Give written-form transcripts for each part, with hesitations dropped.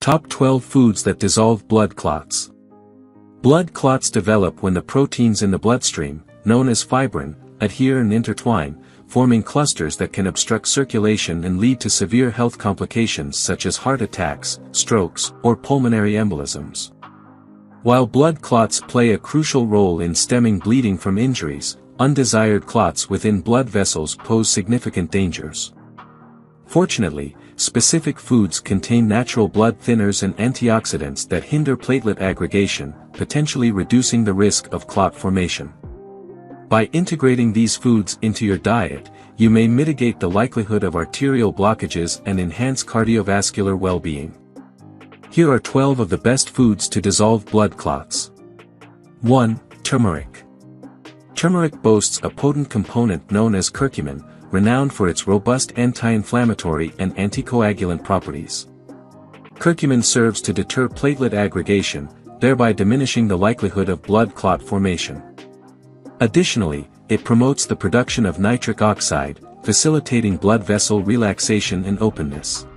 Top 12 foods that dissolve blood clots. Blood clots develop when the proteins in the bloodstream, known as fibrin, adhere and intertwine, forming clusters that can obstruct circulation and lead to severe health complications such as heart attacks, strokes, or pulmonary embolisms. While blood clots play a crucial role in stemming bleeding from injuries, undesired clots within blood vessels pose significant dangers. Fortunately, specific foods contain natural blood thinners and antioxidants that hinder platelet aggregation, potentially reducing the risk of clot formation. By integrating these foods into your diet, you may mitigate the likelihood of arterial blockages and enhance cardiovascular well-being. Here are 12 of the best foods to dissolve blood clots. 1. Turmeric. Turmeric boasts a potent component known as curcumin, renowned for its robust anti-inflammatory and anticoagulant properties. Curcumin serves to deter platelet aggregation, thereby diminishing the likelihood of blood clot formation. Additionally, it promotes the production of nitric oxide, facilitating blood vessel relaxation and openness.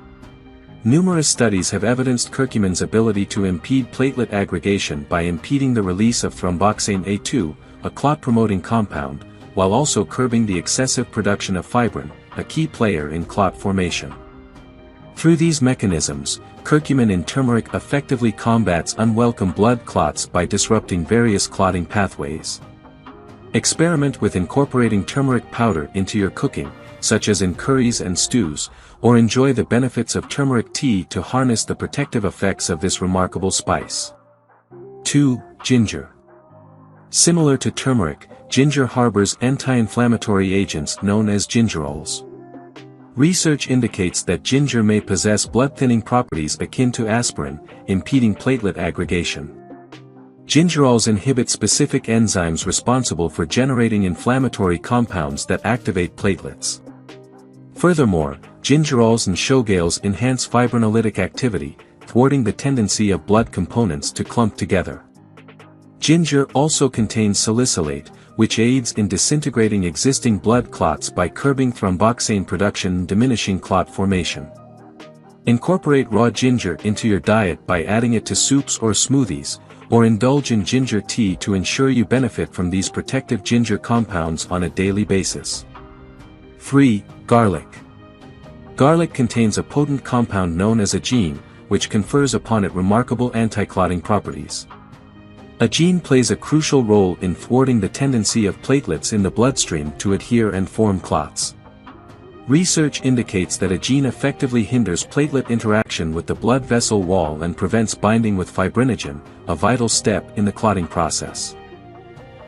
Numerous studies have evidenced curcumin's ability to impede platelet aggregation by impeding the release of thromboxane A2, a clot-promoting compound, while also curbing the excessive production of fibrin, a key player in clot formation. Through these mechanisms, curcumin in turmeric effectively combats unwelcome blood clots by disrupting various clotting pathways. Experiment with incorporating turmeric powder into your cooking, such as in curries and stews, or enjoy the benefits of turmeric tea to harness the protective effects of this remarkable spice. 2. Ginger. Similar to turmeric, ginger harbors anti-inflammatory agents known as gingerols. Research indicates that ginger may possess blood-thinning properties akin to aspirin, impeding platelet aggregation. Gingerols inhibit specific enzymes responsible for generating inflammatory compounds that activate platelets. Furthermore, gingerols and showgales enhance fibrinolytic activity, thwarting the tendency of blood components to clump together. Ginger also contains salicylate, which aids in disintegrating existing blood clots by curbing thromboxane production and diminishing clot formation. Incorporate raw ginger into your diet by adding it to soups or smoothies, or indulge in ginger tea to ensure you benefit from these protective ginger compounds on a daily basis. 3. Garlic. Garlic contains a potent compound known as agene, which confers upon it remarkable anti-clotting properties. Agene plays a crucial role in thwarting the tendency of platelets in the bloodstream to adhere and form clots. Research indicates that agene effectively hinders platelet interaction with the blood vessel wall and prevents binding with fibrinogen, a vital step in the clotting process.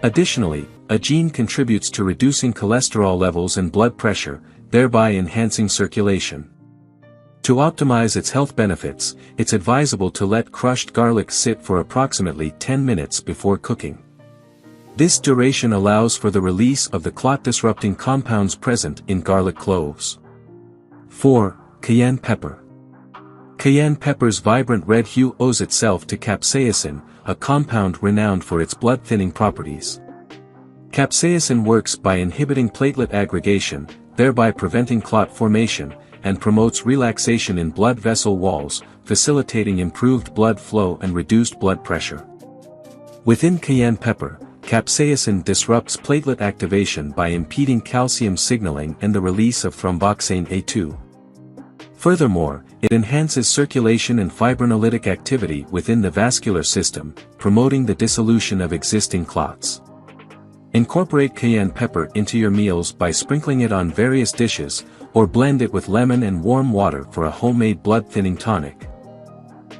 Additionally, agene contributes to reducing cholesterol levels and blood pressure, thereby enhancing circulation. To optimize its health benefits, it's advisable to let crushed garlic sit for approximately 10 minutes before cooking. This duration allows for the release of the clot-disrupting compounds present in garlic cloves. 4. Cayenne pepper. Cayenne pepper's vibrant red hue owes itself to capsaicin, a compound renowned for its blood-thinning properties. Capsaicin works by inhibiting platelet aggregation, thereby preventing clot formation, and promotes relaxation in blood vessel walls, facilitating improved blood flow and reduced blood pressure. Within cayenne pepper, capsaicin disrupts platelet activation by impeding calcium signaling and the release of thromboxane A2. Furthermore, it enhances circulation and fibrinolytic activity within the vascular system, promoting the dissolution of existing clots. Incorporate cayenne pepper into your meals by sprinkling it on various dishes, or blend it with lemon and warm water for a homemade blood-thinning tonic.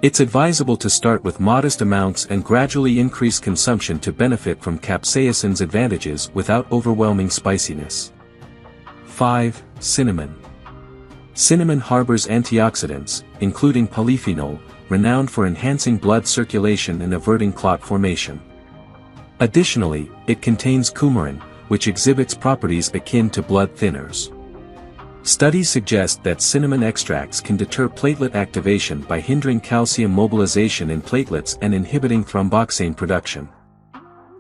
It's advisable to start with modest amounts and gradually increase consumption to benefit from capsaicin's advantages without overwhelming spiciness. 5. Cinnamon. Cinnamon harbors antioxidants, including polyphenol, renowned for enhancing blood circulation and averting clot formation. Additionally, it contains coumarin, which exhibits properties akin to blood thinners. Studies suggest that cinnamon extracts can deter platelet activation by hindering calcium mobilization in platelets and inhibiting thromboxane production.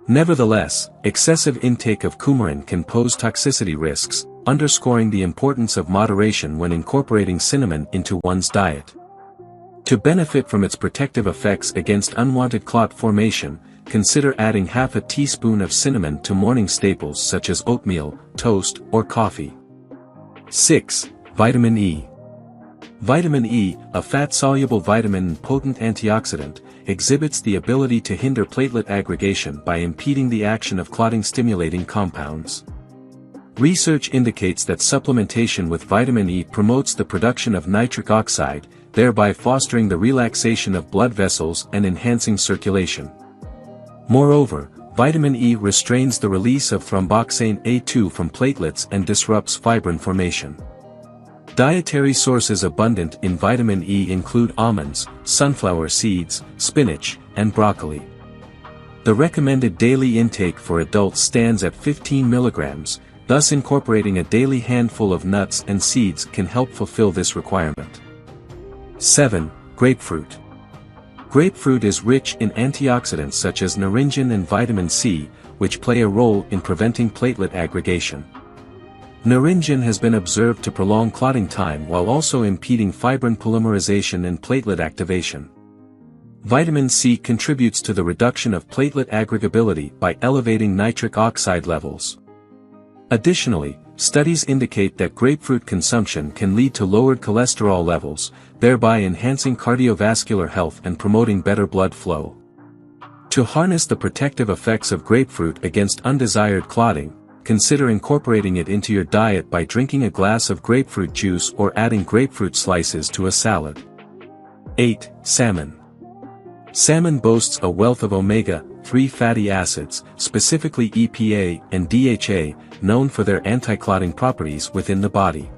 Nevertheless, excessive intake of coumarin can pose toxicity risks, underscoring the importance of moderation when incorporating cinnamon into one's diet. To benefit from its protective effects against unwanted clot formation, consider adding half a teaspoon of cinnamon to morning staples such as oatmeal, toast, or coffee. 6. Vitamin E. Vitamin E, a fat-soluble vitamin and potent antioxidant, exhibits the ability to hinder platelet aggregation by impeding the action of clotting-stimulating compounds. Research indicates that supplementation with vitamin E promotes the production of nitric oxide, thereby fostering the relaxation of blood vessels and enhancing circulation. Moreover, vitamin E restrains the release of thromboxane A2 from platelets and disrupts fibrin formation. Dietary sources abundant in vitamin E include almonds, sunflower seeds, spinach, and broccoli. The recommended daily intake for adults stands at 15 milligrams, thus incorporating a daily handful of nuts and seeds can help fulfill this requirement. 7. Grapefruit. Grapefruit is rich in antioxidants such as naringin and vitamin C, which play a role in preventing platelet aggregation. Naringin has been observed to prolong clotting time while also impeding fibrin polymerization and platelet activation. Vitamin C contributes to the reduction of platelet aggregability by elevating nitric oxide levels. Additionally, studies indicate that grapefruit consumption can lead to lowered cholesterol levels, thereby enhancing cardiovascular health and promoting better blood flow. To harness the protective effects of grapefruit against undesired clotting, consider incorporating it into your diet by drinking a glass of grapefruit juice or adding grapefruit slices to a salad. 8. Salmon. Salmon boasts a wealth of omega-3 fatty acids, specifically EPA and DHA, known for their anti-clotting properties within the body.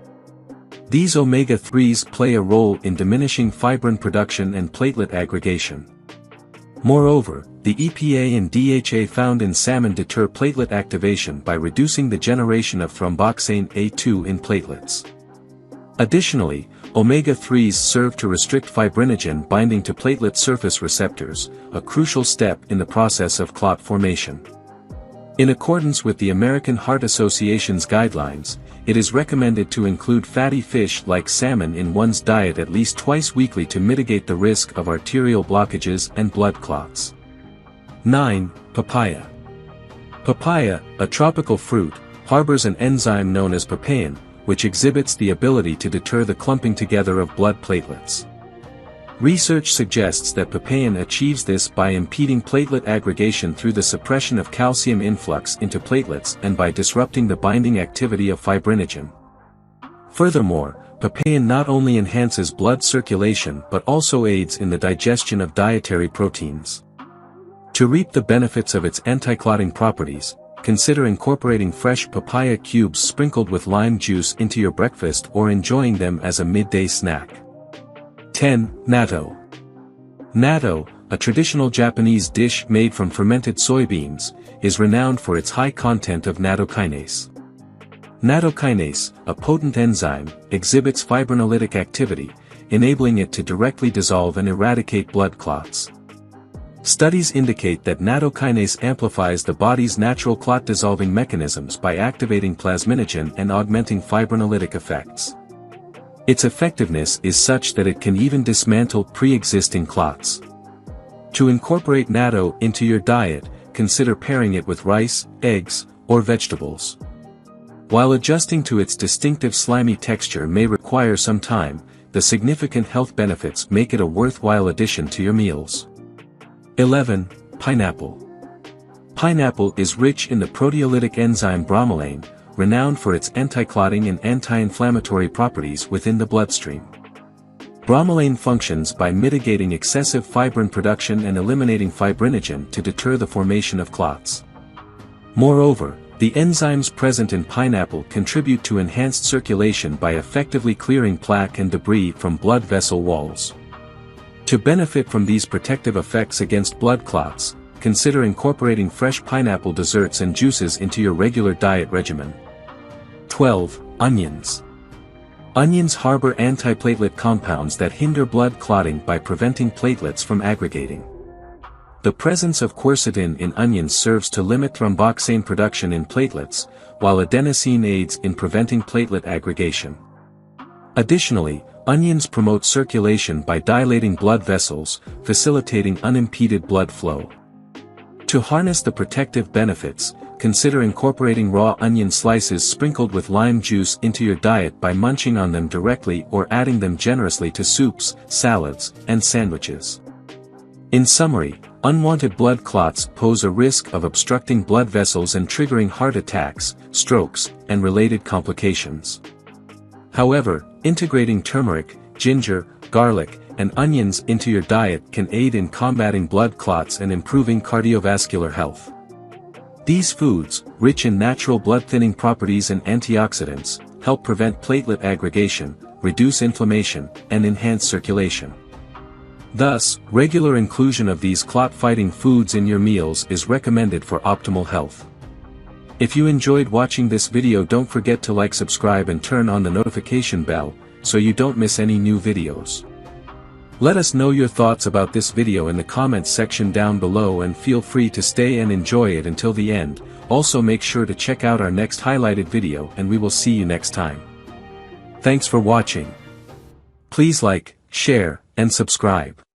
These omega-3s play a role in diminishing fibrin production and platelet aggregation. Moreover, the EPA and DHA found in salmon deter platelet activation by reducing the generation of thromboxane A2 in platelets. Additionally, omega-3s serve to restrict fibrinogen binding to platelet surface receptors, a crucial step in the process of clot formation. In accordance with the American Heart Association's guidelines, it is recommended to include fatty fish like salmon in one's diet at least twice weekly to mitigate the risk of arterial blockages and blood clots. 9. Papaya. Papaya, a tropical fruit, harbors an enzyme known as papain, which exhibits the ability to deter the clumping together of blood platelets. Research suggests that papain achieves this by impeding platelet aggregation through the suppression of calcium influx into platelets and by disrupting the binding activity of fibrinogen. Furthermore, papain not only enhances blood circulation but also aids in the digestion of dietary proteins. To reap the benefits of its anti-clotting properties, consider incorporating fresh papaya cubes sprinkled with lime juice into your breakfast or enjoying them as a midday snack. 10. Natto. Natto, a traditional Japanese dish made from fermented soybeans, is renowned for its high content of nattokinase. Nattokinase, a potent enzyme, exhibits fibrinolytic activity, enabling it to directly dissolve and eradicate blood clots. Studies indicate that nattokinase amplifies the body's natural clot-dissolving mechanisms by activating plasminogen and augmenting fibrinolytic effects. Its effectiveness is such that it can even dismantle pre-existing clots. To incorporate natto into your diet, consider pairing it with rice, eggs, or vegetables. While adjusting to its distinctive slimy texture may require some time, the significant health benefits make it a worthwhile addition to your meals. 11. Pineapple. Pineapple is rich in the proteolytic enzyme bromelain, renowned for its anti-clotting and anti-inflammatory properties within the bloodstream. Bromelain functions by mitigating excessive fibrin production and eliminating fibrinogen to deter the formation of clots. Moreover, the enzymes present in pineapple contribute to enhanced circulation by effectively clearing plaque and debris from blood vessel walls. To benefit from these protective effects against blood clots, consider incorporating fresh pineapple desserts and juices into your regular diet regimen. 12. Onions. Onions harbor antiplatelet compounds that hinder blood clotting by preventing platelets from aggregating. The presence of quercetin in onions serves to limit thromboxane production in platelets, while adenosine aids in preventing platelet aggregation. Additionally, Onions promote circulation by dilating blood vessels, facilitating unimpeded blood flow. To harness the protective benefits, consider incorporating raw onion slices sprinkled with lime juice into your diet by munching on them directly or adding them generously to soups, salads, and sandwiches. In summary, unwanted blood clots pose a risk of obstructing blood vessels and triggering heart attacks, strokes, and related complications. However, integrating turmeric, ginger, garlic, and onions into your diet can aid in combating blood clots and improving cardiovascular health. These foods, rich in natural blood-thinning properties and antioxidants, help prevent platelet aggregation, reduce inflammation, and enhance circulation. Thus, regular inclusion of these clot-fighting foods in your meals is recommended for optimal health. If you enjoyed watching this video, don't forget to like, subscribe, and turn on the notification bell, so you don't miss any new videos. Let us know your thoughts about this video in the comments section down below, and feel free to stay and enjoy it until the end. Also make sure to check out our next highlighted video, and we will see you next time. Thanks for watching. Please like, share, and subscribe.